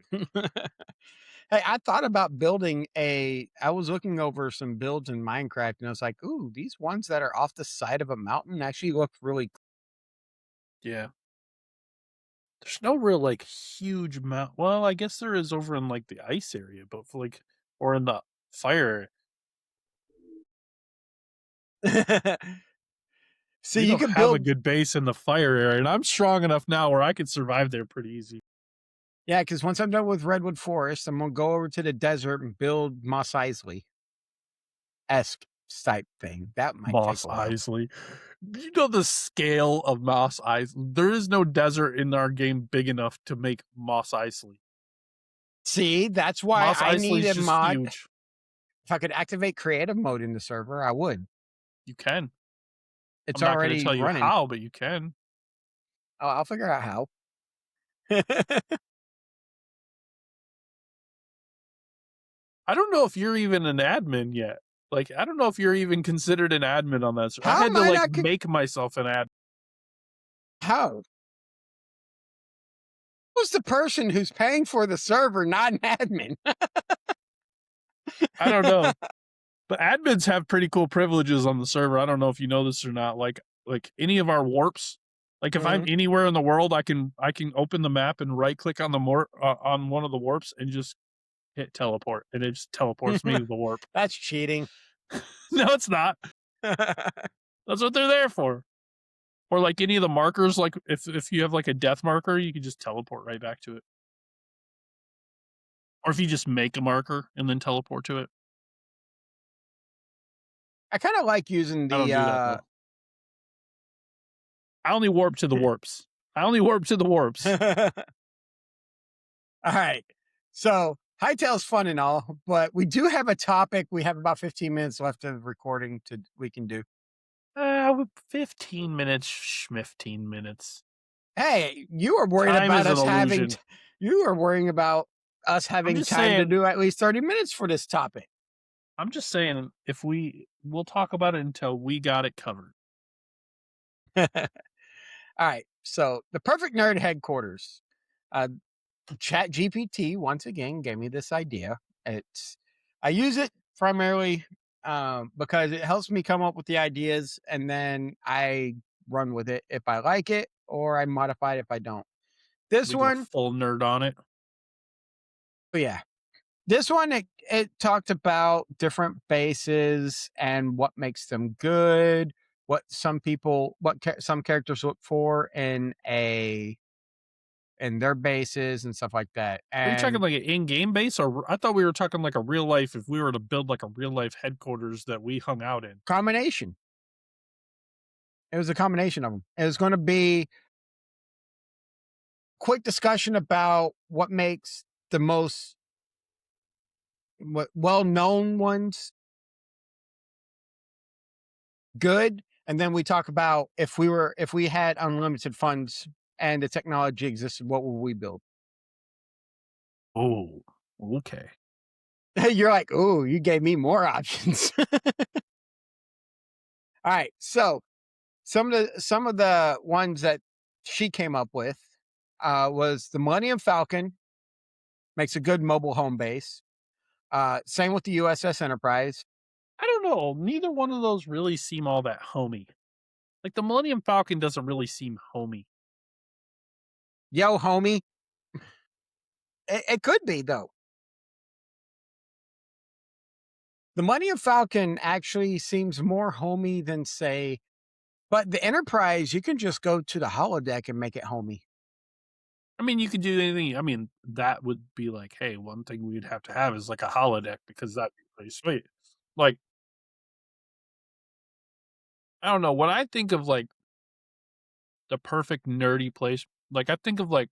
Hey, I thought about building a. I was looking over some builds in Minecraft, and I was like, "Ooh, these ones that are off the side of a mountain actually look really." Yeah. There's no real like huge mount. Well, I guess there is over in like the ice area, but for, like or in the fire So we you don't could have a build. good base in the fire area, and I'm strong enough now where I could survive there pretty easy. Yeah, because once I'm done with Redwood Forest, I'm gonna go over to the desert and build Moss Eisley esque type thing. That might take Moss a while. Eisley. You know the scale of Moss Eisley. There is no desert in our game big enough to make Moss Eisley. See, that's why Moss I need Eisley's a just mod. huge. If I could activate creative mode in the server, I would. You can. It's I'm not going to already tell you running. how, but you can. Oh, I'll figure out how. I don't know if you're even an admin yet. Like, I don't know if you're even considered an admin on that. I How had am to I like not? make myself an admin. How? Who's the person who's paying for the server, not an admin? I don't know. But admins have pretty cool privileges on the server. I don't know if you know this or not. Like any of our warps, like if I'm Mhm. anywhere in the world, I can open the map and right click on the on one of the warps and just hit teleport, and it just teleports me to the warp. That's cheating. No, it's not. That's what they're there for. Or like any of the markers, like if you have like a death marker, you can just teleport right back to it. Or if you just make a marker and then teleport to it. I kind of like using I don't the. do that though. I only warp to the warps. I only warp to the warps. All right. So Hightail's fun and all, but we do have a topic. We have about 15 minutes left of recording to we can do. 15 minutes, 15 minutes. Hey, you are worried Time about is an us having. illusion. You are worrying about us I'm having just time to saying. do at least 30 minutes for this topic. I'm just saying. If we'll talk about it until we got it covered. All right. So the perfect nerd headquarters. Chat GPT once again gave me this idea. I use it primarily because it helps me come up with the ideas and then I run with it if I like it or I modify it if I don't. This We go one, full nerd on it. oh yeah. This one it talked about different bases and what makes them good, what some people some characters look for in their bases and stuff like that. Are you talking And like an in-game base, or I thought we were talking like a real life? If we were to build like a real life headquarters that we hung out in. combination. It was a combination of them. It was going to be quick discussion about what makes the most well-known ones good, and then we talk about if we had unlimited funds and the technology existed, what would we build? Oh, okay. You're like, oh, you gave me more options. All right, so some of the ones that she came up with was the Millennium Falcon makes a good mobile home base. Same with the USS Enterprise. I don't know. Neither one of those really seem all that homey. Like the Millennium Falcon doesn't really seem homey. Yo, homie. It could be though. The Millennium Falcon actually seems more homey than say, but the Enterprise you can just go to the holodeck and make it homey. I mean, you could do anything. I mean, that would be like, hey, one thing we'd have to have is like a holodeck because that'd be pretty sweet. Like, I don't know. When I think of like the perfect nerdy place, like I think of like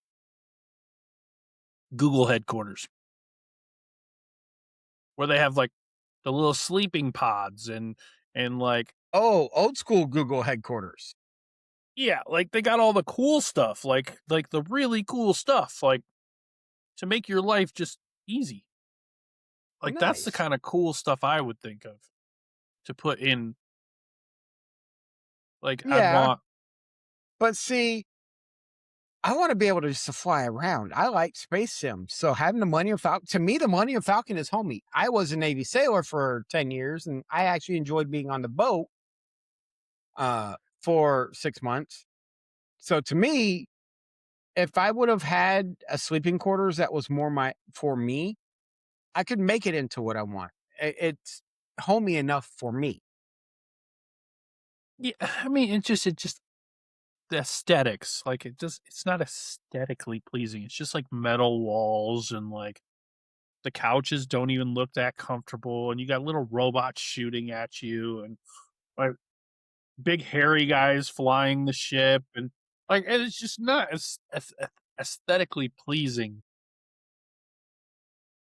Google headquarters where they have like the little sleeping pods and like Oh, old school Google headquarters. Yeah, like they got all the cool stuff, like the really cool stuff, like to make your life just easy. Like that's the Nice. kind of cool stuff I would think of to put in. Like I'd Yeah, want. but see, I want to be able to just to fly around. I like space sims. So having the Millennium Falcon, to me, the Millennium Falcon is homey. I was a Navy sailor for 10 years and I actually enjoyed being on the boat for 6 months. So to me, if I would have had a sleeping quarters that was more my for me, I could make it into what I want. It's homey enough for me. Yeah, I mean, it just the aesthetics, like it's not aesthetically pleasing. It's just like metal walls and like the couches don't even look that comfortable, and you got little robots shooting at you, and like big hairy guys flying the ship, and it's just not aesthetically pleasing.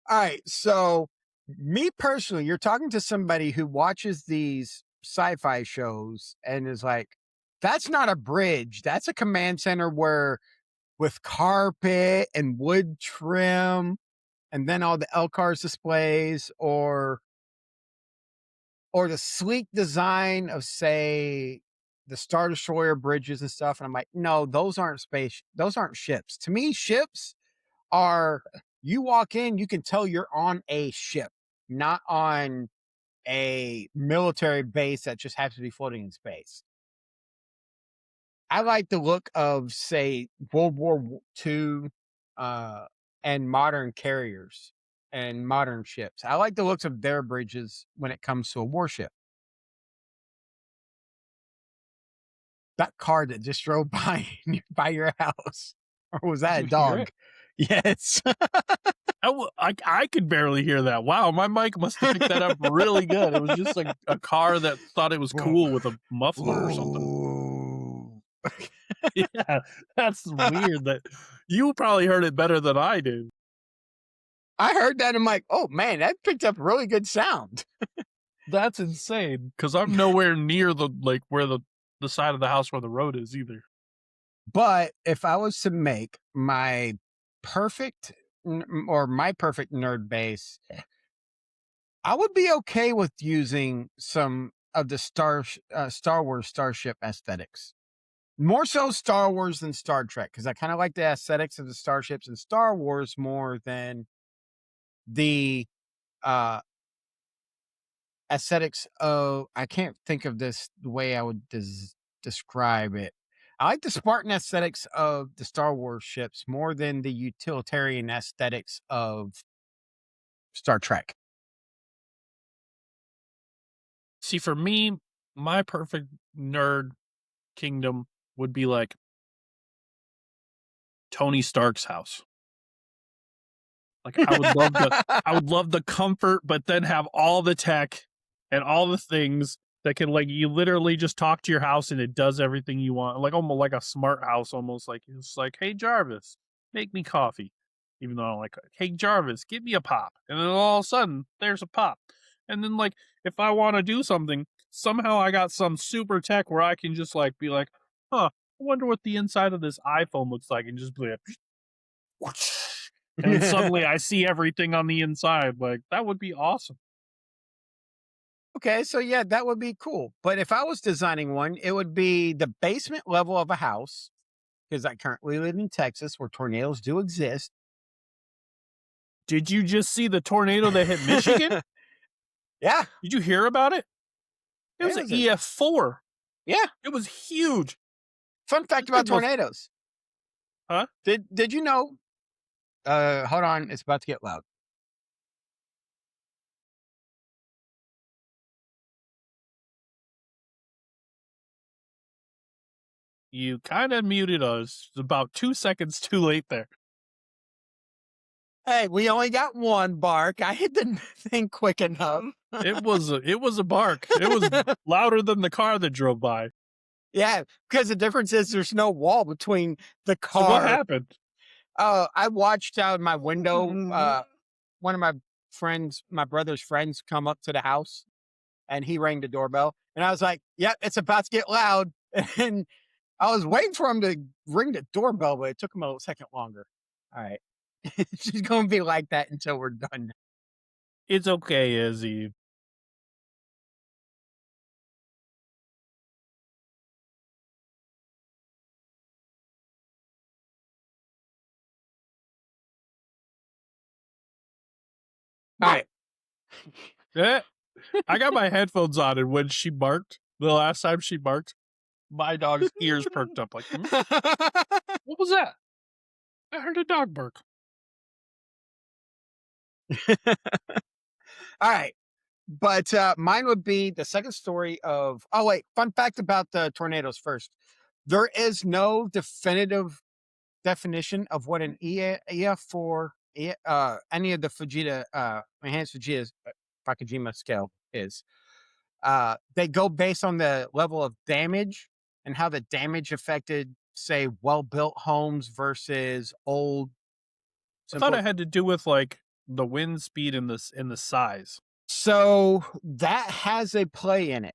All right. So, me personally, you're talking to somebody who watches these sci-fi shows and is like, that's not a bridge. That's a command center where with carpet and wood trim and then all the LCARS displays or the sleek design of say the Star Destroyer bridges and stuff. And I'm like, no, those aren't ships. To me, ships are you walk in, you can tell you're on a ship, not on a military base that just happens to be floating in space. I like the look of, say, World War II uh, and modern carriers and modern ships. I like the looks of their bridges when it comes to a warship. That car that just drove by by your house, or was Did that a you hear dog? it? Yes. I could barely hear that. Wow, my mic must have picked that up really good. It was just like a car that thought it was Whoa. cool with a muffler or something. Whoa. Yeah, that's weird that you probably heard it better than I did. I heard that. I'm like, oh man, that picked up really good sound. That's insane because 'cause I'm nowhere near the like, where the side of the house where the road is either. But if I was to make my perfect or my perfect nerd base, I would be okay with using some of the Star Wars starship aesthetics. More so Star Wars than Star Trek because I kind of like the aesthetics of the starships in Star Wars more than the uh aesthetics of I can't think of this the way I would describe it. I like the Spartan aesthetics of the Star Wars ships more than the utilitarian aesthetics of Star Trek. See, for me, my perfect nerd kingdom would be like Tony Stark's house. Like, I would love the comfort, but then have all the tech and all the things that can, like, you literally just talk to your house and it does everything you want, like, almost like a smart house, almost like it's like, "Hey, Jarvis, make me coffee." Even though I don't like it. "Hey, Jarvis, give me a pop." And then all of a sudden, there's a pop. And then, like, if I wanna do something, somehow I got some super tech where I can just, like, be like, "Huh, I wonder what the inside of this iPhone looks like," and just be like and then suddenly I see everything on the inside, like, that would be awesome. Okay, so yeah, that would be cool. But if I was designing one, it would be the basement level of a house because I currently live in Texas where tornadoes do exist. Did you just see the tornado that hit Michigan? Yeah, Did you hear about it? It was it an was EF4. yeah. It was huge. Fun fact That about thing was tornadoes. huh? Did you know? Hold on, it's about to get loud. You kinda muted us about 2 seconds too late there. Hey, we only got one bark. I hit the thing quick enough. It was a bark. It was louder than the car that drove by. Yeah, because the difference is there's no wall between the So what car. happened? I watched out my window. One of my brother's friends, come up to the house, and he rang the doorbell, and I was like, "Yep, it's about to get loud." And I was waiting for him to ring the doorbell, but it took him a second longer. All right. She's going to be like that until we're done. It's okay, Izzy. All right. Eh, I got my headphones on, and when she barked, the last time she barked, my dog's ears perked up like, what was that? I heard a dog bark. All right. But mine would be the second story of. Oh, wait. Fun fact about the tornadoes first. There is no definitive definition of what an EF4, any of the Fujita, enhanced Fujita's Fakujima scale is. They go based on the level of damage and how the damage affected, say, well-built homes versus old. I thought Simple. it had to do with like the wind speed and the size. So that has a play in it.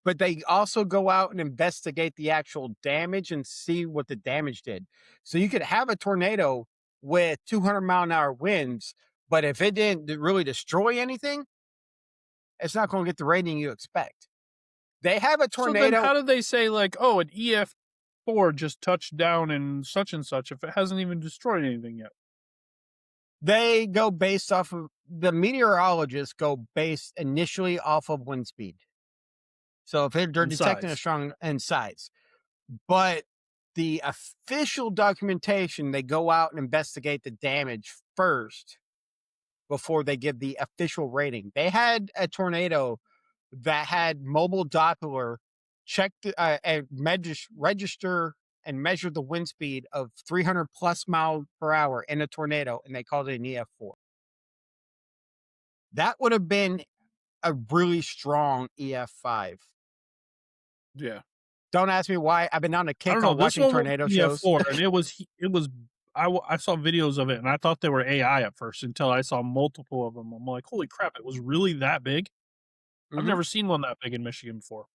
But they also go out and investigate the actual damage and see what the damage did. So you could have a tornado with 200-mile-an-hour winds, but if it didn't really destroy anything, it's not going to get the rating you expect. They have a So then tornado. how do they say like, oh, an EF4 just touched down and such if it hasn't even destroyed anything yet? They go based off of the meteorologists go based initially off of wind speed. So if they're And detecting a size. strong in size, but the official documentation, they go out and investigate the damage first before they give the official rating. They had a tornado that had mobile Doppler check and register and measure the wind speed of 300 plus miles per hour in a tornado, and they called it an EF4. That would have been a really strong EF5. Yeah. Don't ask me why. I've been on a I kick don't know. on This watching one was tornado shows. EF4, and it was. I saw videos of it, and I thought they were AI at first until I saw multiple of them. I'm like, holy crap! It was really that big. I've Mhm. never seen one that big in Michigan before.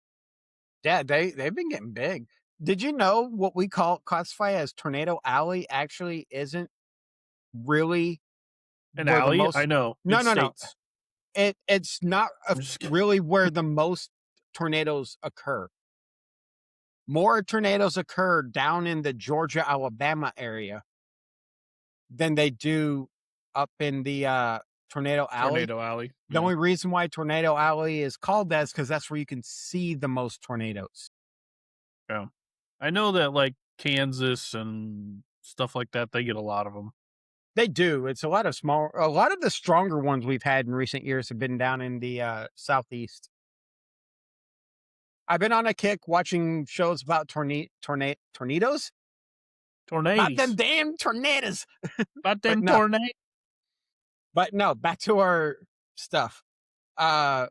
Yeah, they've been getting big. Did you know what we classify as Tornado Alley actually isn't really An where the alley, most. I know. No, It's no, no. states. It's not I'm just kidding. really where the most tornadoes occur. More tornadoes occur down in the Georgia, Alabama area than they do up in the Tornado Alley. Tornado Alley. The Yeah. only reason why Tornado Alley is called that is because that's where you can see the most tornadoes. Yeah. I know that like Kansas and stuff like that, they get a lot of them. They do. It's a lot of the stronger ones we've had in recent years have been down in the southeast. I've been on a kick watching shows about tornadoes. About them Tornadoes. damn tornadoes. About But them no, tornadoes. but no, back to our stuff. Uh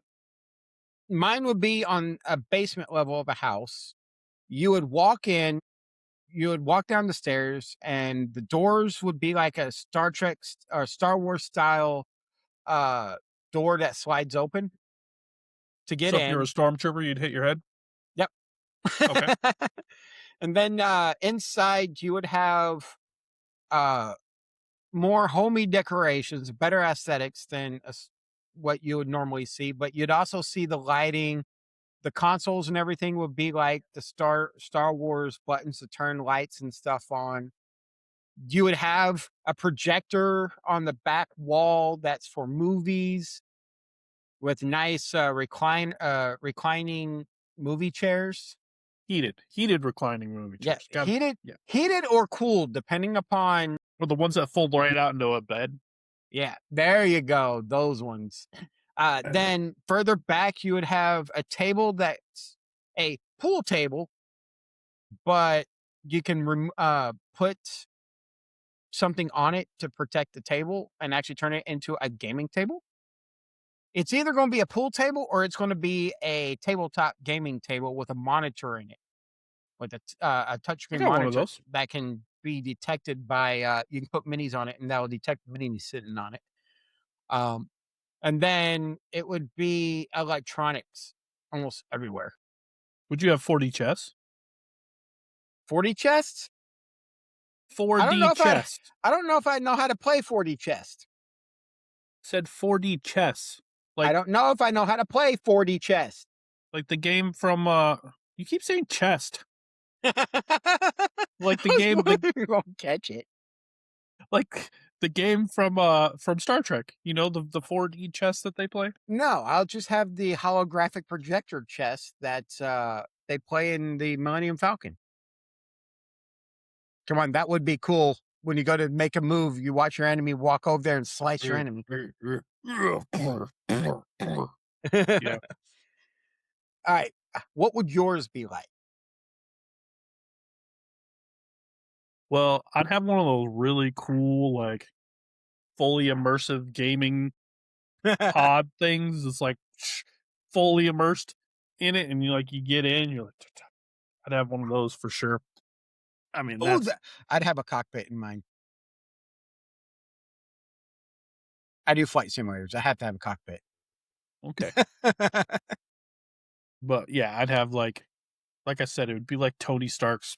Mine would be on a basement level of a house. You would walk in, you would walk down the stairs, and the doors would be like a Star Trek or Star Wars style uh door that slides open to get So if you're a in. stormtrooper, you'd hit your head. Yep. Okay. And then inside you would have uh more homey decorations, better aesthetics than what you would normally see, but you'd also see the lighting. The consoles and everything would be like the Star Wars buttons to turn lights and stuff on. You would have a projector on the back wall that's for movies with nice reclining movie chairs. Heated reclining movie Yeah, chairs. Yeah. heated or cooled, depending upon. Or the ones that fold right out into a bed. Yeah, there you go. Those ones. Then further back, you would have a table that's a pool table, but you can put something on it to protect the table and actually turn it into a gaming table. It's either going to be a pool table or it's going to be a tabletop gaming table with a monitor in it, with a I touchscreen got one of monitor those. that can be detected by. You can put minis on it, and that will detect the mini sitting on it. And then it would be electronics almost everywhere. Would you have 40 chess? 40 chests? I don't 4D know if I chess. I don't know if I know how to play 40 chess. Said 4D chess. I Like don't know if I know how to play 40 chess. the game from you keep saying chest. Like the I was game wondering you won't catch it. like the game from Star Trek. You know the 4D chess that they play? No, I'll just have the holographic projector chess that they play in the Millennium Falcon. Come on, that would be cool. When you go to make a move, you watch your enemy walk over there and slice your enemy. Yeah. All right. What would yours be like? Well, I'd have one of those really cool, like fully immersive gaming pod things. It's like fully immersed in it, and you get in, you're like, I'd have one of those for sure. I mean, Oh, that's I'd have a cockpit in mind. I do flight simulators. I have to have a cockpit. okay. But yeah, I'd have like I said, it would be like Tony Stark's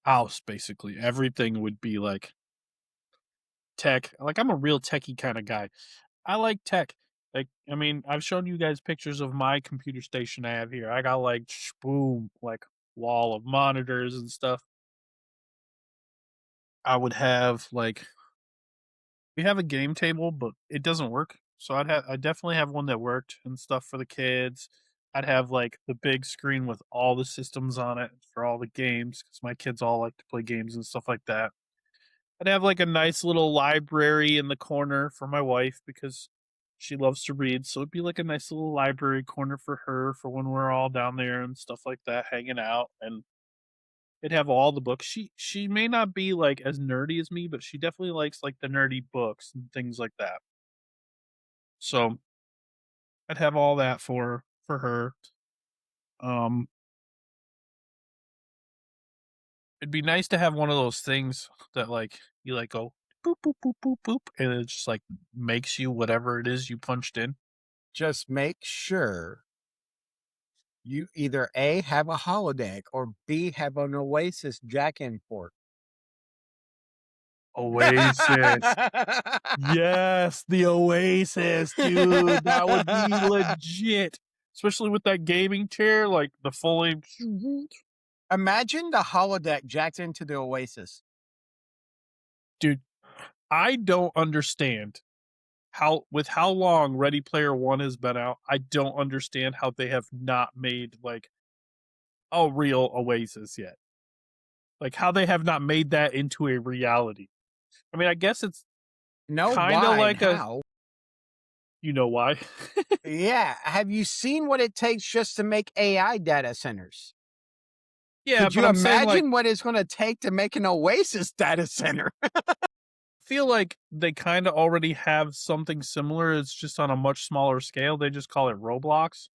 house, basically. Everything would be like tech. Like I'm a real techie kind of guy. I like tech. Like, I mean, I've shown you guys pictures of my computer station I have here. I got like boom, like wall of monitors and stuff. I would have like we have a game table, but it doesn't work. So I definitely have one that worked and stuff for the kids. I'd have like the big screen with all the systems on it for all the games because my kids all like to play games and stuff like that. I'd have like a nice little library in the corner for my wife because she loves to read. So it'd be like a nice little library corner for her for when we're all down there and stuff like that, hanging out. And it'd have all the books. She may not be like as nerdy as me, but she definitely likes like the nerdy books and things like that. So I'd have all that for her. Um, it'd be nice to have one of those things that like you like go boop boop boop boop boop, and it just like makes you whatever it is you punched in. Just make sure you either A, have a holodeck, or B, have an Oasis jack-in port. Oasis. Yes, the Oasis, dude. That would be legit. Especially with that gaming chair, like the fully Imagine the holodeck jacked into the Oasis. dude, I don't understand how long Ready Player One has been out. I don't understand how they have not made like a real Oasis yet. Like how they have not made that into a reality. I mean, I guess it's No, kind of why and like a how? you know why? Yeah. Have you seen what it takes just to make AI data centers? Yeah, Could but you I'm saying like imagine what it's going to take to make an Oasis data center? feel like they kind of already have something similar. It's just on a much smaller scale. They just call it Roblox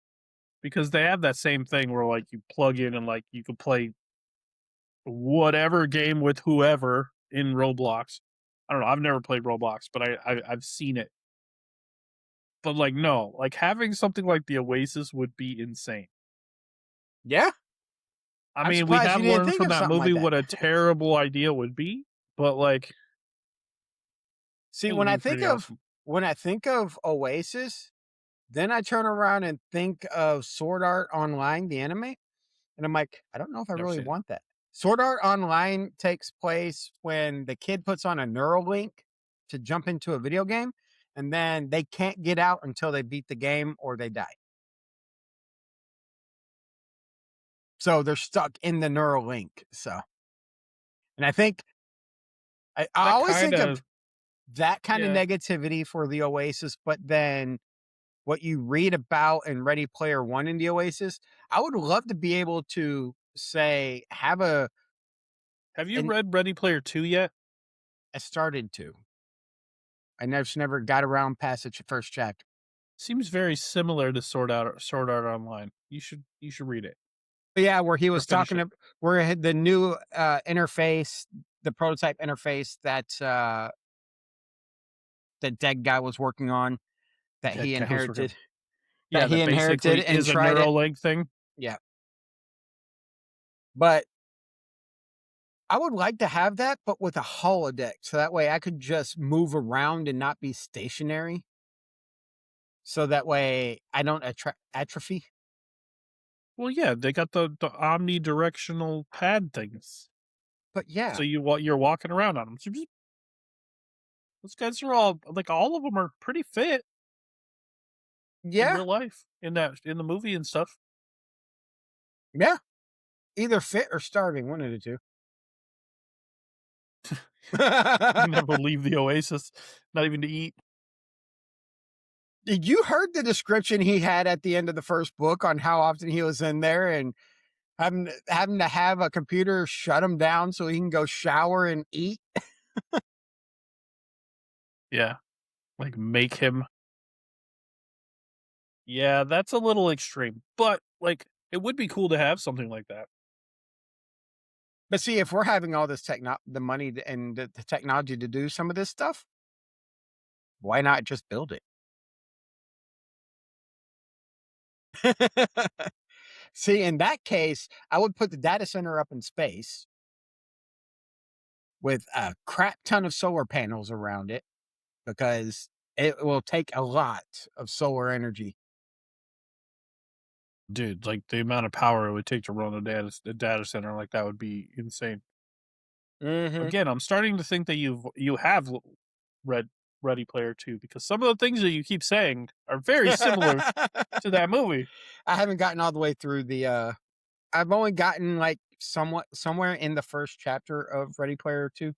because they have that same thing where like you plug in and like you can play whatever game with whoever in Roblox. I don't know. I've never played Roblox, but I've seen it. But like no, like having something like the Oasis would be insane. Yeah. I I'm mean, we surprised you have didn't learned think from of that something movie like that. what a terrible idea would be, but like See, it would be pretty awesome. when I think of Oasis, then I turn around and think of Sword Art Online, the anime, and I'm like, I don't know if I Never really seen it. want that. Sword Art Online takes place when the kid puts on a Neuralink to jump into a video game, and then they can't get out until they beat the game or they die. So they're stuck in the Neuralink. So, and I think I That always kind think of of that kind of yeah. negativity for the Oasis, but then what you read about in Ready Player One in the Oasis, I would love to be able to say have a Have you and read Ready Player 2 yet? I started to. I never got around past the first chapter. Seems very similar to Sword Art Online. You should read it But yeah, where he or was finish talking it. to where it had the new interface, the prototype interface that dead guy was working on that That he guy was working. inherited Yeah, that and basically tried is a it. Neuralink thing. Yeah. But I would like to have that, but with a holodeck, so that way I could just move around and not be stationary. So that way I don't atrophy. Well, yeah, they got the omnidirectional pad things, But so yeah, you're walking around on them. So those guys are all of them are pretty fit in yeah, real life in the movie and stuff. yeah. Either fit or starving, one of the two. Never leave the Oasis, not even to eat. Did you heard the description he had at the end of the first book on how often he was in there and having to have a computer shut him down so he can go shower and eat? Yeah, like make him. Yeah, that's a little extreme, but like it would be cool to have something like that. But see, if we're having all this the money and the technology to do some of this stuff, why not just build it? See, in that case, I would put the data center up in space with a crap ton of solar panels around it because it will take a lot of solar energy. Dude, like the amount of power it would take to run a data center like that would be insane. Hmm. Again, I'm starting to think that you have read Ready Player 2 because some of the things that you keep saying are very similar to that movie. I haven't gotten all the way through I've only gotten like somewhere in the first chapter of Ready Player 2.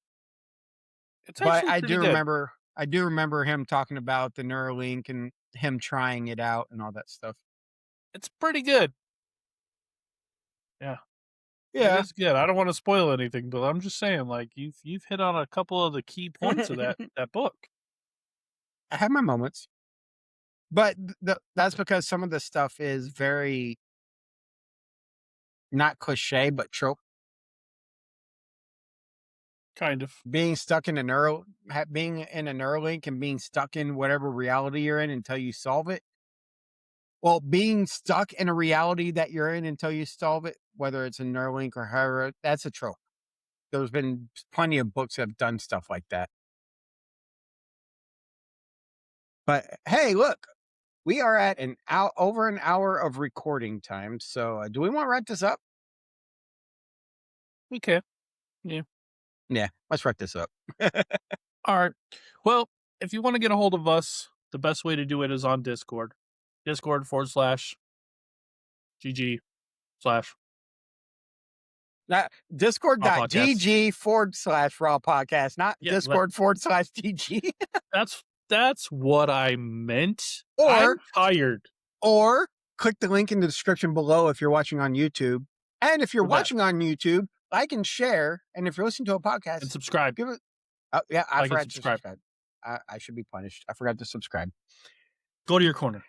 It's But actually pretty good. I do remember him talking about the Neuralink and him trying it out and all that stuff. It's pretty good. Yeah, it Yeah. is good. I don't want to spoil anything, but I'm just saying, like you've hit on a couple of the key points of I that book. have my moments. But that's because some of the stuff is very not cliche, but trope. Kind of. Being stuck in a being in a Neuralink and being stuck in whatever reality you're in until you solve it. Well, being stuck in a reality that you're in until you solve it, whether it's a Neuralink or however, that's a trope. There's been plenty of books that have done stuff like that. But hey, look, we are at over an hour of recording time. So, do we want to wrap this up? Okay. Yeah. Yeah, let's wrap this up. All right. Well, if you want to get a hold of us, the best way to do it is on Discord. Discord/GG/ Raw Podcast. Discord.gg/raw podcast, not Yeah, Discord/DG. that's what I meant. or I'm tired. or click the link in the description below if you're watching on YouTube. And if you're For that. watching on YouTube, like and share. And if you're listening to a And podcast, subscribe. give it. Oh yeah, I Like and forgot to subscribe. subscribe. I should be punished. I forgot to subscribe. Go to your corner.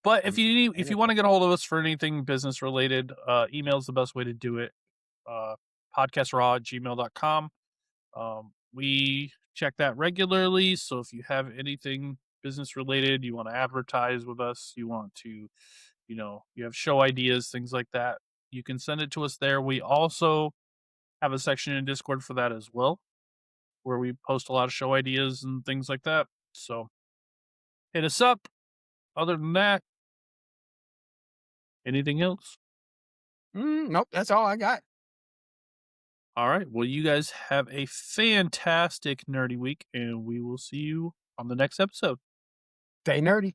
But if you want to get a hold of us for anything business related, email is the best way to do it. Podcastraw@gmail.com. We check that regularly. So if you have anything business related, you want to advertise with us, you want to, you have show ideas, things like that, you can send it to us there. We also have a section in Discord for that as well, where we post a lot of show ideas and things like that. So hit us up. Other than that, anything else? Nope, that's all I got. All right. Well, you guys have a fantastic nerdy week, and we will see you on the next episode. Stay nerdy.